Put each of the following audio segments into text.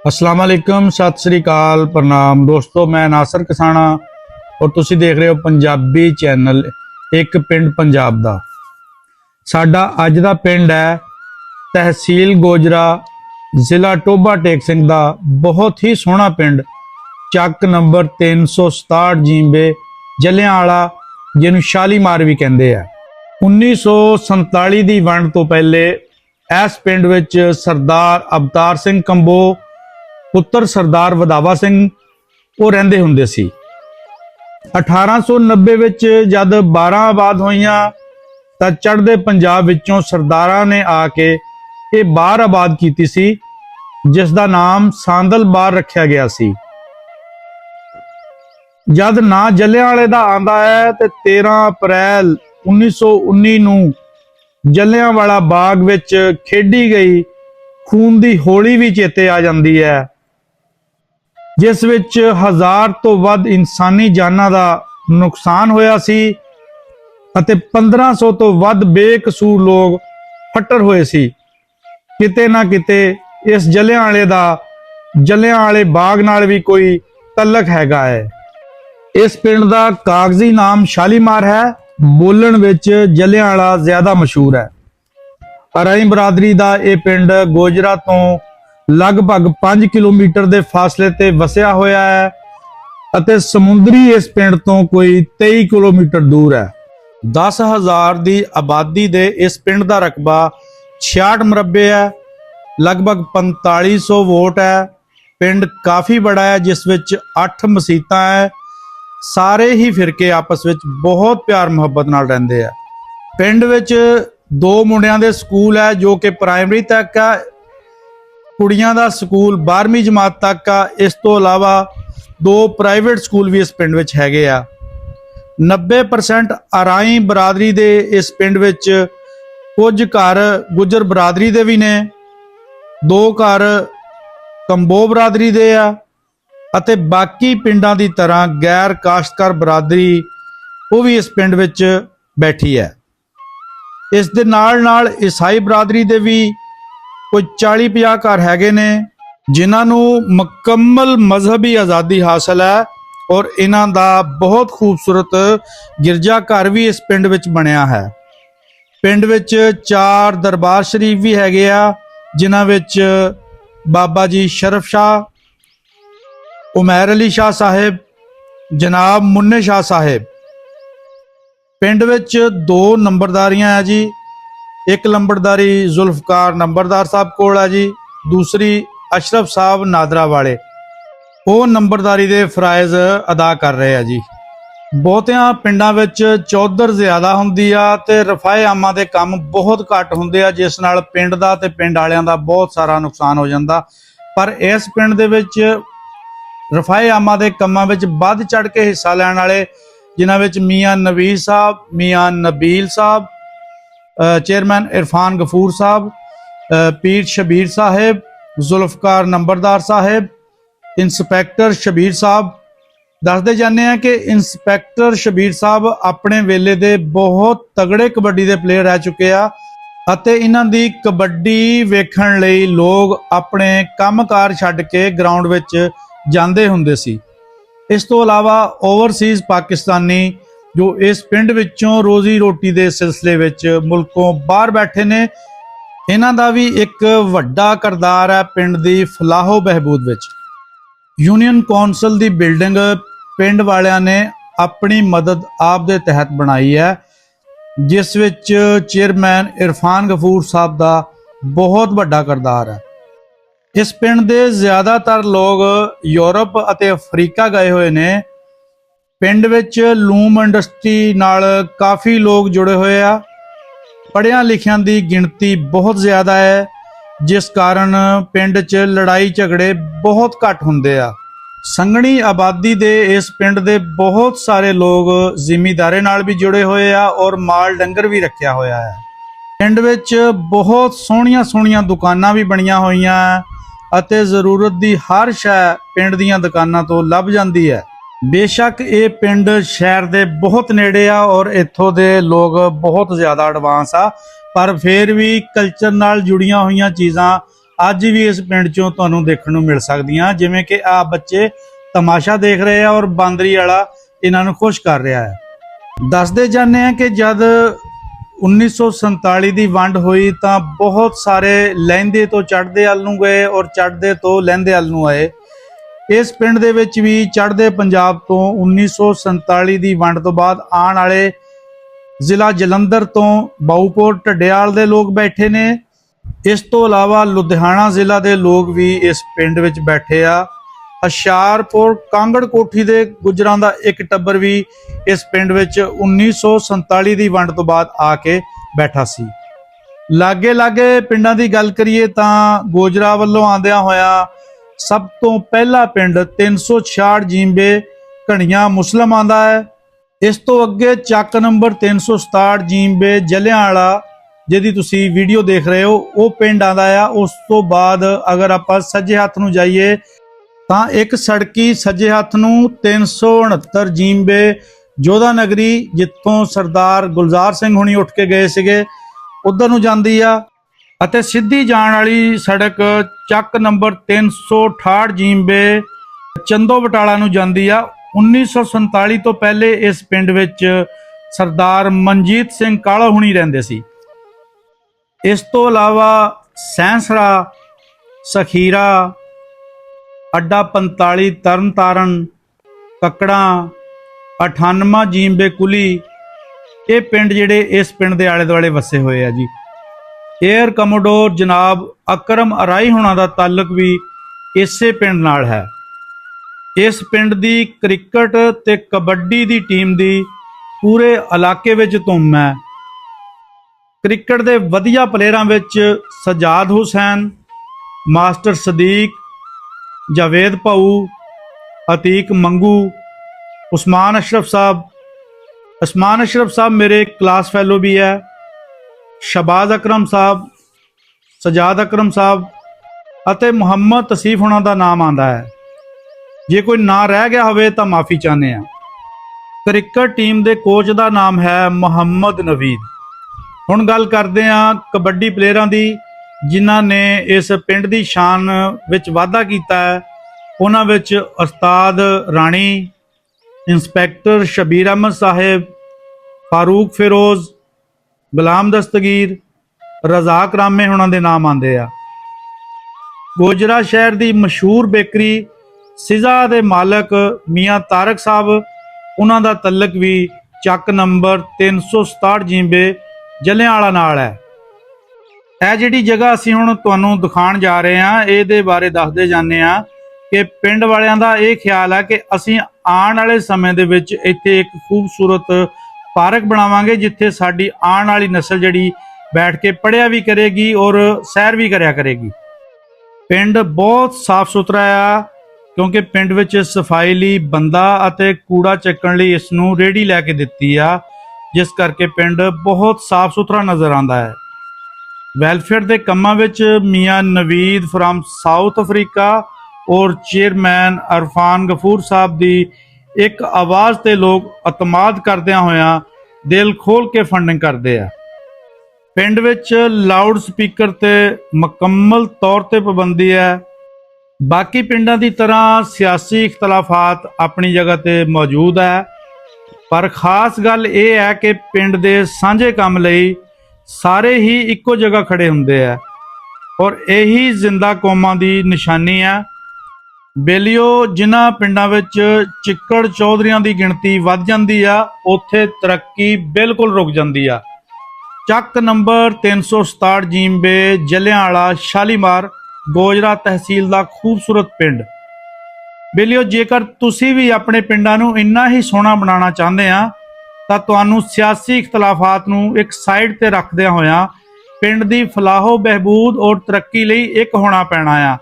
अस्सलाम वालेकुम, सत श्री अकाल, प्रणाम दोस्तों। मैं नासर कसाना और तुसी देख रहे हो पंजाबी चैनल एक पिंड पंजाब दा। साडा अज दा पिंड है तहसील गोजरा, जिला टोबा टेक सिंह दा बहुत ही सोहना पिंड, ਚੱਕ नंबर 367 जींबे जलियांवाला, जिन्हों शालीमार भी कहते हैं। 1947 की वंड तो पहले इस पिंड विच सरदार अवतार सिंह कंबो पुत्र सरदार वधावा सिंह वो रहिंदे हुंदे सी। 1890 विच जद 12 आबाद होईयां तां चढ़दे पंजाब विचों सरदारां ने आके ये बार आबाद कीती सी, जिस दा नाम सांदल बार रखिया गया सी। जद ना जलियांवाले दा आंदा है ते 13 अप्रैल 1919 नूं जलियांवाला बाग विच खेडी गई खून दी होली भी चेते आ जांदी है, जिस विच 1000 तो वध इंसानी जानां दा नुकसान होया सी अते 1500 तो वध बेकसूर लोग फट्टर होए सी। किते ना किते इस जलियांवाले दा जलियांवाले बाग नाल भी कोई तलक हैगा है। इस पिंड दा कागजी नाम शालीमार है, बोलण विच जलियांवाला ज्यादा मशहूर है। अराई बरादरी दा ये पिंड गोजरा तो लगभग 5 किलोमीटर के फासले ते वसिया होया है अते समुद्री इस पिंड तो कोई 23 किलोमीटर दूर है। 10,000 की आबादी दे इस पिंड का रकबा 66 मरबे है, लगभग 4500 वोट है। पिंड काफ़ी बड़ा है, जिस विच 8 मसीतां है। सारे ही फिरके आपस विच बहुत प्यार मुहब्बत नाल रहिंदे है। पिंड विच 2 मुंडियां दे स्कूल है जो कि प्राइमरी तक है, कुड़ियां दा स्कूल 12वीं जमात तक आ। इस तो अलावा 2 प्राइवेट स्कूल भी इस पिंड विच हैगे आ। 90% अराई बरादरी दे इस पिंड विच कुछ घर गुजर बरादरी दे भी ने, 2 घर कंबो बरादरी दे आ अते बाकी पिंडां दी तरह गैर काश्तकार बरादरी वो भी इस पिंड विच बैठी है। इस दे नाल नाल ईसाई बरादरी दे भी कोई 40-50 घर हैगे ने, जिन्हां नूं मुकम्मल मजहबी आज़ादी हासिल है और इन्हां दा बहुत खूबसूरत गिरजा घर भी इस पिंड विच बनिया है। पिंड विच 4 दरबार शरीफ भी हैगे आ, जिन्हां विच बाबा जी शरफ शाह, उमैर अली शाह साहिब, जनाब मुन्ने शाह साहिब। पिंड विच 2 नंबरदारियां है जी। एक नंबरदारी जुल्फकार नंबरदार साहब कोल है जी, दूसरी अशरफ साहब नादरा वाले, वो नंबरदारी दे फराइज अदा कर रहे हैं जी। बहुतियां पिंडां विच चौधर ज़्यादा हुंदी आ ते रफाए आमा दे काम बहुत घट हुंदे आ, जिस नाल पिंड दा ते पिंड वालियां दा बहुत सारा नुकसान हो जांदा। पर इस पिंड दे विच रफाए आमा दे कम्मां विच वध चढ़ के हिस्सा लैण वाले, जिन्हां विच मियाँ नवीर साहब, मियाँ नबील साहब, चेयरमैन इरफान गफूर साहब, पीर शबीर साहिब, जुल्फकार नंबरदार साहिब, इंस्पैक्टर शबीर साहब। दसदे जाने हैं कि इंस्पैक्टर शबीर साहब अपने वेले दे बहुत तगड़े कबड्डी दे प्लेयर रह चुके आ अते इन्हां दी कबड्डी वेखण लई लोग अपने कामकार छड्ड के ग्राउंड विच ਜਾਂਦੇ ਹੁੰਦੇ ਸੀ। इस तो अलावा ओवरसीज़ पाकिस्तानी जो इस पिंड विचों रोजी रोटी के सिलसिले विच मुल्कों बाहर बैठे ने, इन्हां दा भी एक वड्डा किरदार है पिंड दी फलाहो बहबूद विच। यूनियन कौंसल दी बिल्डिंग पिंड वालियां ने अपनी मदद आप दे तहत बनाई है, जिस विच चेयरमैन इरफान गफूर साहब दा बहुत वड्डा किरदार है। इस पिंड दे ज़्यादातर लोग यूरोप अते अफ्रीका गए हुए ने। पिंड विच लूम इंडस्ट्री नाल काफ़ी लोग जुड़े हुए आ। पढ़िया लिखियां दी गिणती बहुत ज़्यादा है, जिस कारण पिंड च लड़ाई झगड़े बहुत घट हुंदे आ। संघनी आबादी दे इस पिंड दे बहुत सारे लोग जिमीदारे नाल भी जुड़े हुए आ और माल डंगर भी रखिया होया है। पिंड विच बहुत सोहणियां सोहणियां दुकानां भी बणियां होईयां ਅਤੇ ਜ਼ਰੂਰਤ ਦੀ ਹਰ ਸ਼ੈ ਪਿੰਡ ਦੀਆਂ ਦੁਕਾਨਾਂ ਤੋਂ ਲੱਭ ਜਾਂਦੀ ਹੈ। ਬੇਸ਼ੱਕ ਇਹ ਪਿੰਡ ਸ਼ਹਿਰ ਦੇ ਬਹੁਤ ਨੇੜੇ ਆ ਔਰ ਇੱਥੋਂ ਦੇ ਲੋਕ ਬਹੁਤ ਜ਼ਿਆਦਾ ਐਡਵਾਂਸ ਆ, ਪਰ ਫਿਰ ਵੀ ਕਲਚਰ ਨਾਲ ਜੁੜੀਆਂ ਹੋਈਆਂ ਚੀਜ਼ਾਂ ਅੱਜ ਵੀ ਇਸ ਪਿੰਡ ਚੋਂ ਤੁਹਾਨੂੰ ਦੇਖਣ ਨੂੰ ਮਿਲ ਸਕਦੀਆਂ, ਜਿਵੇਂ ਕਿ ਆ ਬੱਚੇ ਤਮਾਸ਼ਾ ਦੇਖ ਰਹੇ ਆ ਔਰ ਬਾਂਦਰੀ ਵਾਲਾ ਇਹਨਾਂ ਨੂੰ ਖੁਸ਼ ਕਰ ਰਿਹਾ ਹੈ। ਦੱਸਦੇ ਜਾਂਦੇ ਆ ਕਿ ਜਦ 1947 ਦੀ ਵੰਡ ਹੋਈ ਤਾਂ ਬਹੁਤ ਸਾਰੇ ਲਹਿੰਦੇ ਤੋਂ ਚੜ੍ਹਦੇ ਵੱਲ ਨੂੰ ਗਏ ਔਰ ਚੜ੍ਹਦੇ ਤੋਂ ਲਹਿੰਦੇ ਵੱਲ ਨੂੰ ਆਏ। ਇਸ ਪਿੰਡ ਦੇ ਵਿੱਚ ਵੀ ਚੜ੍ਹਦੇ ਪੰਜਾਬ ਤੋਂ 1947 ਦੀ ਵੰਡ ਤੋਂ ਬਾਅਦ ਆਉਣ ਵਾਲੇ ਜ਼ਿਲ੍ਹਾ ਜਲੰਧਰ ਤੋਂ ਬਾਊਪੁਰ ਢੱਡੇਵਾਲ ਦੇ ਲੋਕ ਬੈਠੇ ਨੇ। ਇਸ ਤੋਂ ਇਲਾਵਾ ਲੁਧਿਆਣਾ ਜ਼ਿਲ੍ਹਾ ਦੇ ਲੋਕ ਵੀ ਇਸ ਪਿੰਡ ਵਿੱਚ ਬੈਠੇ ਆ। ਹੁਸ਼ਿਆਰਪੁਰ ਕਾਂਗੜ ਕੋਠੀ ਦੇ ਗੁੱਜਰਾਂ ਦਾ ਇੱਕ ਟੱਬਰ ਵੀ ਇਸ ਪਿੰਡ ਵਿੱਚ 1947 ਦੀ ਵੰਡ ਤੋਂ ਬਾਅਦ ਆ ਕੇ ਬੈਠਾ ਸੀ। ਲਾਗੇ ਪਿੰਡਾਂ ਦੀ ਗੱਲ ਕਰੀਏ ਤਾਂ ਗੋਜਰਾ ਵੱਲੋਂ ਆਉਂਦਿਆਂ ਹੋਇਆ ਸਭ ਤੋਂ ਪਹਿਲਾ ਪਿੰਡ 366 ਜੀਂਬੇ ਘਣੀਆਂ ਮੁਸਲਿਮ ਆਉਂਦਾ ਹੈ। ਇਸ ਤੋਂ ਅੱਗੇ ਚੱਕ ਨੰਬਰ 367 ਜੀਂਬੇ ਜਲਿਆਂਵਾਲਾ ਜਿਹਦੀ ਤੁਸੀਂ ਵੀਡੀਓ ਦੇਖ ਰਹੇ ਹੋ ਉਹ ਪਿੰਡ ਆਉਂਦਾ ਆ। ਉਸ ਤੋਂ ਬਾਅਦ ਅਗਰ ਆਪਾਂ ਸੱਜੇ ਹੱਥ ਨੂੰ ਜਾਈਏ ਤਾਂ ਇੱਕ ਸੜਕੀ ਸੱਜੇ ਹੱਥ ਨੂੰ 369 ਜੀਂਬੇ ਜੋਧਾ ਨਗਰੀ, ਜਿੱਥੋਂ ਸਰਦਾਰ ਗੁਲਜ਼ਾਰ ਸਿੰਘ ਹੁਣੀ ਉੱਠ ਕੇ ਗਏ ਸੀਗੇ, ਉਧਰ ਨੂੰ ਜਾਂਦੀ ਆ। ਅਤੇ ਸਿੱਧੀ ਜਾਣ ਵਾਲੀ ਸੜਕ ਚੱਕ ਨੰਬਰ 368 ਜੀਂਬੇ ਚੰਦੋ ਬਟਾਲਾ ਨੂੰ ਜਾਂਦੀ ਆ। 1947 ਤੋਂ ਪਹਿਲੇ ਇਸ ਪਿੰਡ ਵਿੱਚ ਸਰਦਾਰ ਮਨਜੀਤ ਸਿੰਘ ਕਾਲਾ ਹੁਣੀ ਰਹਿੰਦੇ ਸੀ। ਇਸ ਤੋਂ ਇਲਾਵਾ ਸੈਂਸਰਾ, ਸਖੀਰਾ, ਅੱਡਾ 45 ਤਰਨਤਾਰਨ, ਕੱਕੜਾ, 98 ਜੀਂਬੇ ਕੁਲੀ, ਇਹ ਪਿੰਡ ਜਿਹੜੇ ਇਸ ਪਿੰਡ ਦੇ ਆਲੇ ਦੁਆਲੇ ਵਸੇ ਹੋਏ ਆ ਜੀ। ਏਅਰ ਕਮੋਡੋਰ ਜਨਾਬ ਅਕਰਮ ਅਰਾਈ ਹੋਣਾ ਦਾ ਤਾਲੁਕ ਵੀ ਇਸੇ ਪਿੰਡ ਨਾਲ ਹੈ। ਇਸ ਪਿੰਡ ਦੀ ਕ੍ਰਿਕਟ ਤੇ ਕਬੱਡੀ ਦੀ ਟੀਮ ਦੀ ਪੂਰੇ ਇਲਾਕੇ ਵਿੱਚ ਧੂਮ ਹੈ। ਕ੍ਰਿਕਟ ਦੇ ਵਧੀਆ ਪਲੇਅਰਾਂ ਵਿੱਚ ਸਜਾਦ ਹੁਸੈਨ, ਮਾਸਟਰ ਸਦੀਕ, ਜਾਵੇਦ ਭਾਊ, ਅਤੀਕ ਮੰਗੂ, ਉਸਮਾਨ ਅਸ਼ਰਫ ਸਾਹਿਬ ਮੇਰੇ ਕਲਾਸ ਫੈਲੋ ਵੀ ਹੈ। ਸ਼ਬਾਜ਼ ਅਕਰਮ ਸਾਹਿਬ, ਸਜਾਦ ਅਕਰਮ ਸਾਹਿਬ ਅਤੇ ਮੁਹੰਮਦ ਤਸੀਫ ਹੋਣਾ ਦਾ ਨਾਮ ਆਉਂਦਾ ਹੈ। ਜੇ ਕੋਈ ਨਾਂ ਰਹਿ ਗਿਆ ਹੋਵੇ ਤਾਂ ਮਾਫੀ ਚਾਹੁੰਦੇ ਆ। ਕ੍ਰਿਕਟ ਟੀਮ ਦੇ ਕੋਚ ਦਾ ਨਾਮ ਹੈ ਮੁਹੰਮਦ ਨਵੀਦ। ਹੁਣ ਗੱਲ ਕਰਦੇ ਆ ਕਬੱਡੀ ਪਲੇਅਰਾਂ ਦੀ ਜਿਨ੍ਹਾਂ ਨੇ ਇਸ ਪਿੰਡ ਦੀ ਸ਼ਾਨ ਵਿੱਚ ਵਾਧਾ ਕੀਤਾ ਹੈ। ਉਹਨਾਂ ਵਿੱਚ ਉਸਤਾਦ ਰਾਣੀ, ਇੰਸਪੈਕਟਰ ਸ਼ਬੀਰ ਅਹਿਮਦ ਸਾਹਿਬ, ਫਾਰੂਕ ਫਿਰੋਜ਼, ਗੁਲਾਮ ਦਸਤਗੀਰ, ਰਜ਼ਾਕ ਰਾਮੇ ਹੋਣਾ ਦੇ ਨਾਮ ਆਉਂਦੇ ਆ। ਗੋਜਰਾ ਸ਼ਹਿਰ ਦੀ ਮਸ਼ਹੂਰ ਬੇਕਰੀ ਸਿਜ਼ਾ ਦੇ ਮਾਲਕ ਮੀਆਂ ਤਾਰਕ ਸਾਹਿਬ, ਉਹਨਾਂ ਦਾ ਤਲਕ ਵੀ ਚੱਕ ਨੰਬਰ 367 ਜੀਂਬੇ ਜਲਿਆਂਵਾਲਾ ਨਾਲ ਹੈ। ਇਹ ਜਿਹੜੀ ਜਗ੍ਹਾ ਅਸੀਂ ਹੁਣ ਤੁਹਾਨੂੰ ਦਿਖਾਉਣ ਜਾ ਰਹੇ ਹਾਂ, ਇਹਦੇ ਬਾਰੇ ਦੱਸਦੇ ਜਾਂਦੇ ਹਾਂ ਕਿ ਪਿੰਡ ਵਾਲਿਆਂ ਦਾ ਇਹ ਖਿਆਲ ਹੈ ਕਿ ਅਸੀਂ ਆਉਣ ਵਾਲੇ ਸਮੇਂ ਦੇ ਵਿੱਚ ਇੱਥੇ ਇੱਕ ਖੂਬਸੂਰਤ ਪਾਰਕ ਬਣਾਵਾਂਗੇ, ਜਿੱਥੇ ਸਾਡੀ ਆਉਣ ਵਾਲੀ ਨਸਲ ਜਿਹੜੀ ਬੈਠ ਕੇ ਪੜ੍ਹਿਆ ਵੀ ਕਰੇਗੀ ਔਰ ਸੈਰ ਵੀ ਕਰਿਆ ਕਰੇਗੀ। ਪਿੰਡ ਬਹੁਤ ਸਾਫ਼ ਸੁਥਰਾ ਆ, ਕਿਉਂਕਿ ਪਿੰਡ ਵਿੱਚ ਸਫਾਈ ਲਈ ਬੰਦਾ ਅਤੇ ਕੂੜਾ ਚੱਕਣ ਲਈ ਇਸ ਨੂੰ ਰੇਹੜੀ ਲੈ ਕੇ ਦਿੱਤੀ ਆ, ਜਿਸ ਕਰਕੇ ਪਿੰਡ ਬਹੁਤ ਸਾਫ਼ ਸੁਥਰਾ ਨਜ਼ਰ ਆਉਂਦਾ ਹੈ। ਵੈਲਫੇਅਰ ਦੇ ਕੰਮਾਂ ਵਿੱਚ ਮੀਆਂ ਨਵੀਦ ਫਰਮ ਸਾਊਥ ਅਫਰੀਕਾ ਔਰ ਚੇਅਰਮੈਨ ਅਰਫਾਨ ਗਫੂਰ ਸਾਹਿਬ ਦੀ ਇੱਕ ਆਵਾਜ਼ ਤੇ ਲੋਕ ਅਤਮਾਦ ਕਰਦਿਆਂ ਹੋਇਆਂ ਦਿਲ ਖੋਲ ਕੇ ਫੰਡਿੰਗ ਕਰਦੇ ਆ। ਪਿੰਡ ਵਿੱਚ ਲਾਊਡ ਸਪੀਕਰ ਤੇ ਮੁਕੰਮਲ ਤੌਰ ਤੇ ਪਾਬੰਦੀ ਹੈ। ਬਾਕੀ ਪਿੰਡਾਂ ਦੀ ਤਰ੍ਹਾਂ ਸਿਆਸੀ ਇਖਤਲਾਫਾਤ ਆਪਣੀ ਜਗ੍ਹਾ ਤੇ ਮੌਜੂਦ ਹੈ, ਪਰ ਖਾਸ ਗੱਲ ਇਹ ਹੈ ਕਿ ਪਿੰਡ ਦੇ ਸਾਂਝੇ ਕੰਮ ਲਈ ਸਾਰੇ ਹੀ ਇੱਕੋ ਜਗ੍ਹਾ ਖੜੇ ਹੁੰਦੇ ਆ ਔਰ ਇਹੀ ਜ਼ਿੰਦਾ ਕੌਮਾਂ ਦੀ ਨਿਸ਼ਾਨੀ ਹੈ। ਬੇਲੀਓ, ਜਿਨ੍ਹਾਂ ਪਿੰਡਾਂ ਵਿੱਚ ਚਿੱਕੜ ਚੌਧਰੀਆਂ ਦੀ ਗਿਣਤੀ ਵੱਧ ਜਾਂਦੀ ਆ, ਉੱਥੇ ਤਰੱਕੀ ਬਿਲਕੁਲ ਰੁਕ ਜਾਂਦੀ ਆ। ਚੱਕ ਨੰਬਰ 367 ਜੀਂਬੇ ਜਲਿਆਂਵਾਲਾ ਸ਼ਾਲੀਮਾਰ ਗੋਜਰਾ ਤਹਿਸੀਲ ਦਾ ਖੂਬਸੂਰਤ ਪਿੰਡ। ਬੇਲੀਓ, ਜੇਕਰ ਤੁਸੀਂ ਵੀ ਆਪਣੇ ਪਿੰਡਾਂ ਨੂੰ ਇੰਨਾ ਹੀ ਸੋਹਣਾ ਬਣਾਉਣਾ ਚਾਹੁੰਦੇ ਆ ਤਾਂ ਤੁਹਾਨੂੰ ਸਿਆਸੀ ਇਖਤਲਾਫਾਤ ਨੂੰ ਇੱਕ ਸਾਈਡ ਤੇ ਰੱਖਦਿਆਂ ਹੋਇਆਂ ਪਿੰਡ ਦੀ ਫਲਾਹੋ ਬਹਿਬੂਦ ਔਰ ਤਰੱਕੀ ਲਈ ਇੱਕ ਹੋਣਾ ਪੈਣਾ ਆ,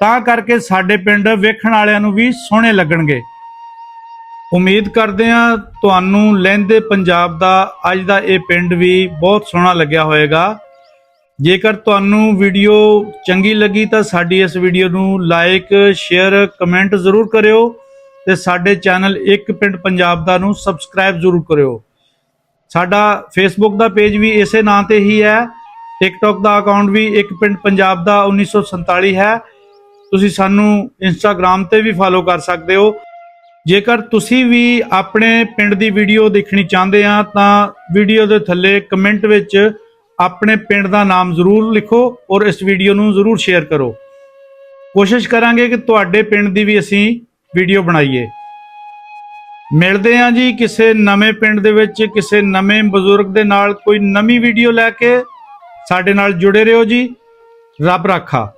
ਤਾਂ ਕਰਕੇ ਸਾਡੇ ਪਿੰਡ ਵੇਖਣ ਵਾਲਿਆਂ ਨੂੰ ਵੀ ਸੋਹਣੇ ਲੱਗਣਗੇ। ਉਮੀਦ ਕਰਦੇ ਹਾਂ ਤੁਹਾਨੂੰ ਲਹਿੰਦੇ ਪੰਜਾਬ ਦਾ ਅੱਜ ਦਾ ਇਹ ਪਿੰਡ ਵੀ ਬਹੁਤ ਸੋਹਣਾ ਲੱਗਿਆ ਹੋਵੇਗਾ। ਜੇਕਰ ਤੁਹਾਨੂੰ ਵੀਡੀਓ ਚੰਗੀ ਲੱਗੀ ਤਾਂ ਸਾਡੀ ਇਸ ਵੀਡੀਓ ਨੂੰ ਲਾਈਕ, ਸ਼ੇਅਰ, ਕਮੈਂਟ ਜ਼ਰੂਰ ਕਰਿਓ ਤੇ ਸਾਡੇ ਚੈਨਲ ਇੱਕ ਪਿੰਡ ਪੰਜਾਬ ਦਾ ਨੂੰ ਸਬਸਕ੍ਰਾਈਬ ਜ਼ਰੂਰ ਕਰਿਓ। ਸਾਡਾ ਫੇਸਬੁੱਕ ਦਾ ਪੇਜ ਵੀ ਇਸੇ ਨਾਂ ਤੇ ਹੀ ਹੈ ਟਿਕਟੌਕ ਦਾ ਅਕਾਊਂਟ ਵੀ ਇੱਕ ਪਿੰਡ ਪੰਜਾਬ ਦਾ 1947 ਹੈ। ਤੁਸੀਂ ਸਾਨੂੰ ਇੰਸਟਾਗ੍ਰਾਮ ਤੇ ਵੀ ਫੋਲੋ ਕਰ ਸਕਦੇ ਹੋ। ਜੇਕਰ ਤੁਸੀਂ ਵੀ ਆਪਣੇ ਪਿੰਡ ਦੀ ਵੀਡੀਓ ਦੇਖਣੀ ਚਾਹੁੰਦੇ ਆ ਤਾਂ ਵੀਡੀਓ ਦੇ ਥੱਲੇ ਕਮੈਂਟ ਵਿੱਚ ਆਪਣੇ ਪਿੰਡ ਦਾ ਨਾਮ ਜ਼ਰੂਰ ਲਿਖੋ ਔਰ ਇਸ ਵੀਡੀਓ ਨੂੰ ਜ਼ਰੂਰ ਸ਼ੇਅਰ ਕਰੋ। ਕੋਸ਼ਿਸ਼ ਕਰਾਂਗੇ ਕਿ ਤੁਹਾਡੇ ਪਿੰਡ ਦੀ ਵੀ ਅਸੀਂ ਵੀਡੀਓ ਬਣਾਈਏ। ਮਿਲਦੇ ਹਾਂ ਜੀ ਕਿਸੇ ਨਵੇਂ ਪਿੰਡ ਦੇ ਵਿੱਚ ਕਿਸੇ ਨਵੇਂ ਬਜ਼ੁਰਗ ਦੇ ਨਾਲ ਕੋਈ ਨਵੀਂ ਵੀਡੀਓ ਲੈ ਕੇ। ਸਾਡੇ ਨਾਲ ਜੁੜੇ ਰਹੋ ਜੀ। ਰੱਬ ਰਾਖਾ।